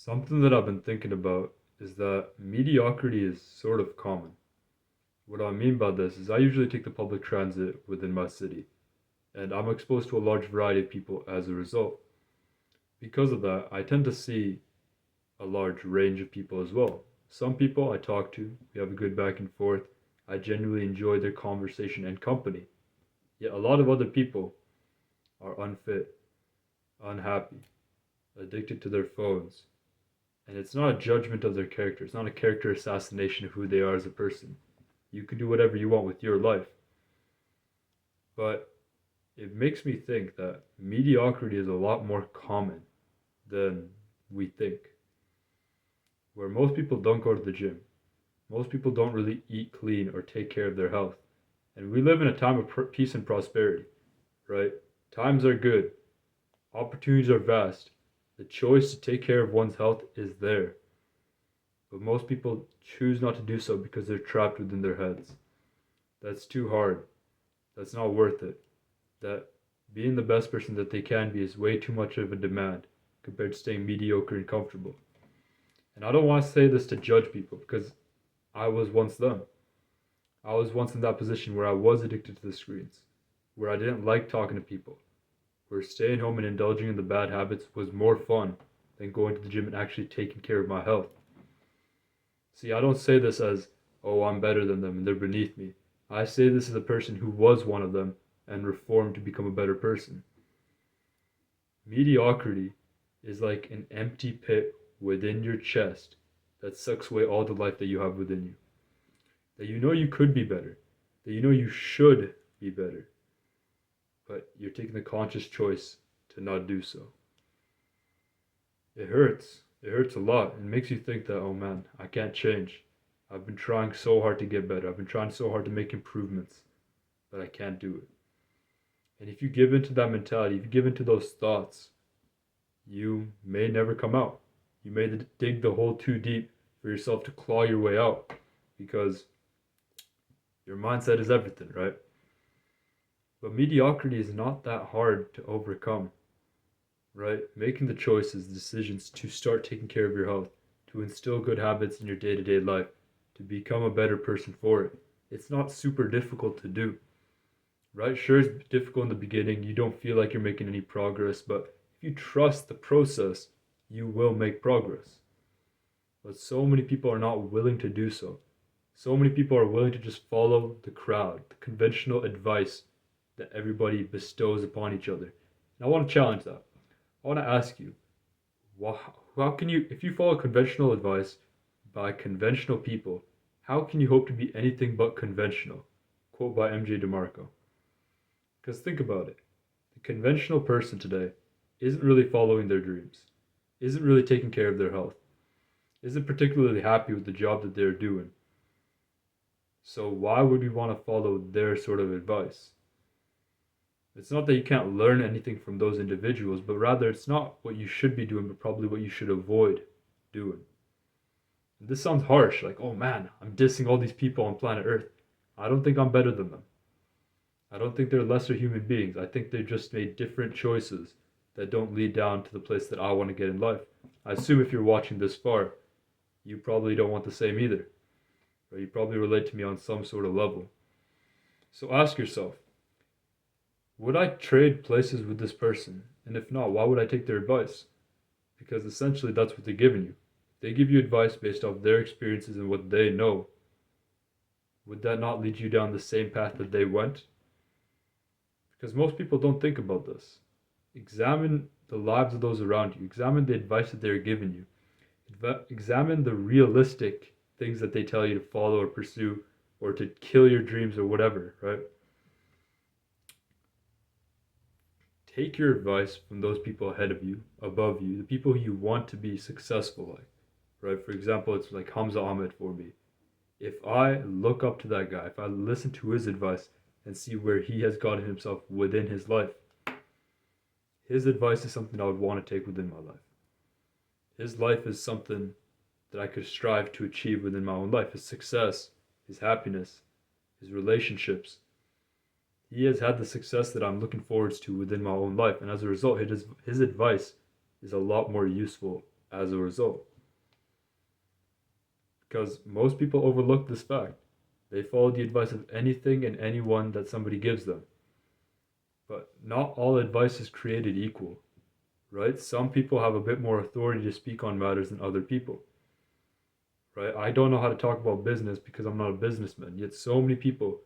Something that I've been thinking about is that mediocrity is sort of common. What I mean by this is I usually take the public transit within my city, and I'm exposed to a large variety of people as a result. Because of that, I tend to see a large range of people as well. Some people I talk to, we have a good back and forth. I genuinely enjoy their conversation and company. Yet a lot of other people are unfit, unhappy, addicted to their phones, and it's not a judgment of their character. It's not a character assassination of who they are as a person. You can do whatever you want with your life. But it makes me think that mediocrity is a lot more common than we think. Where most people don't go to the gym, most people don't really eat clean or take care of their health. And we live in a time of peace and prosperity, right? Times are good, opportunities are vast. The choice to take care of one's health is there. But most people choose not to do so because they're trapped within their heads. That's too hard. That's not worth it. That being the best person that they can be is way too much of a demand compared to staying mediocre and comfortable. And I don't want to say this to judge people because I was once them. I was once in that position where I was addicted to the screens, where I didn't like talking to people, where staying home and indulging in the bad habits was more fun than going to the gym and actually taking care of my health. See, I don't say this as, oh, I'm better than them and they're beneath me. I say this as a person who was one of them and reformed to become a better person. Mediocrity is like an empty pit within your chest that sucks away all the life that you have within you. That you know you could be better, that you know you should be better, but you're taking the conscious choice to not do so. It hurts. It hurts a lot. It makes you think that, oh man, I can't change. I've been trying so hard to get better. I've been trying so hard to make improvements, but I can't do it. And if you give into that mentality, if you give into those thoughts, you may never come out. You may dig the hole too deep for yourself to claw your way out because your mindset is everything, right? But mediocrity is not that hard to overcome, right? Making the choices, decisions to start taking care of your health, to instill good habits in your day to day life, to become a better person for it. It's not super difficult to do, right? Sure, it's difficult in the beginning. You don't feel like you're making any progress, but if you trust the process, you will make progress. But so many people are not willing to do so. So many people are willing to just follow the crowd, the conventional advice that everybody bestows upon each other. And I want to challenge that. I want to ask you, how can you, if you follow conventional advice by conventional people, how can you hope to be anything but conventional? Quote by MJ DeMarco. Because think about it. The conventional person today isn't really following their dreams, isn't really taking care of their health, isn't particularly happy with the job that they're doing. So why would we want to follow their sort of advice? It's not that you can't learn anything from those individuals, but rather it's not what you should be doing, but probably what you should avoid doing. And this sounds harsh, like, oh man, I'm dissing all these people on planet Earth. I don't think I'm better than them. I don't think they're lesser human beings. I think they just made different choices that don't lead down to the place that I want to get in life. I assume if you're watching this far, you probably don't want the same either. Or you probably relate to me on some sort of level. So ask yourself, would I trade places with this person? And if not, why would I take their advice? Because essentially that's what they're giving you. They give you advice based off their experiences and what they know. Would that not lead you down the same path that they went? Because most people don't think about this. Examine the lives of those around you. Examine the advice that they're giving you. Examine the realistic things that they tell you to follow or pursue or to kill your dreams or whatever, right? Take your advice from those people ahead of you, above you, the people you want to be successful like, right? For example, it's like Hamza Ahmed for me. If I look up to that guy, if I listen to his advice and see where he has gotten himself within his life, his advice is something I would want to take within my life. His life is something that I could strive to achieve within my own life. His success, his happiness, his relationships. He has had the success that I'm looking forward to within my own life. And as a result, his advice is a lot more useful as a result. Because most people overlook this fact. They follow the advice of anything and anyone that somebody gives them. But not all advice is created equal, right? Some people have a bit more authority to speak on matters than other people, right? I don't know how to talk about business because I'm not a businessman, yet so many people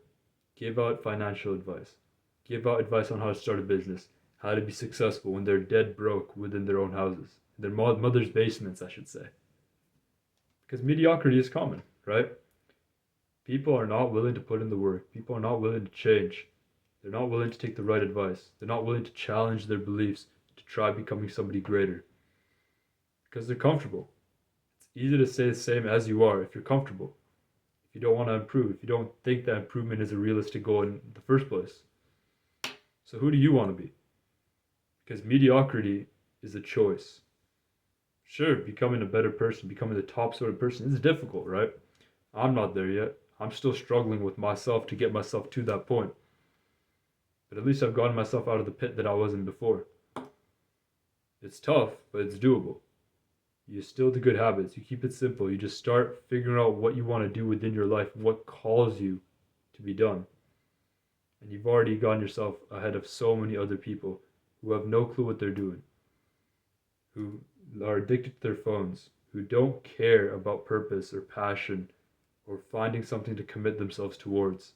give out financial advice, give out advice on how to start a business, how to be successful when they're dead broke within their own houses, their mother's basements, I should say. Because mediocrity is common, right? People are not willing to put in the work. People are not willing to change. They're not willing to take the right advice. They're not willing to challenge their beliefs to try becoming somebody greater. Because they're comfortable. It's easy to stay the same as you are if you're comfortable. If you don't want to improve, if you don't think that improvement is a realistic goal in the first place. So who do you want to be? Because mediocrity is a choice. Sure, becoming a better person, becoming the top sort of person is difficult, right? I'm not there yet. I'm still struggling with myself to get myself to that point. But at least I've gotten myself out of the pit that I was in before. It's tough, but it's doable. You still do good habits. You keep it simple. You just start figuring out what you want to do within your life, what calls you to be done. And you've already gotten yourself ahead of so many other people who have no clue what they're doing, who are addicted to their phones, who don't care about purpose or passion or finding something to commit themselves towards.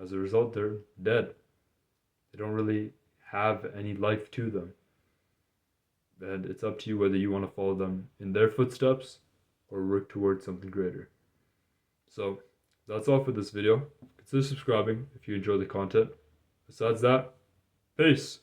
As a result, they're dead. They don't really have any life to them. And it's up to you whether you want to follow them in their footsteps or work towards something greater. So that's all for this video. Consider subscribing if you enjoy the content. Besides that, peace.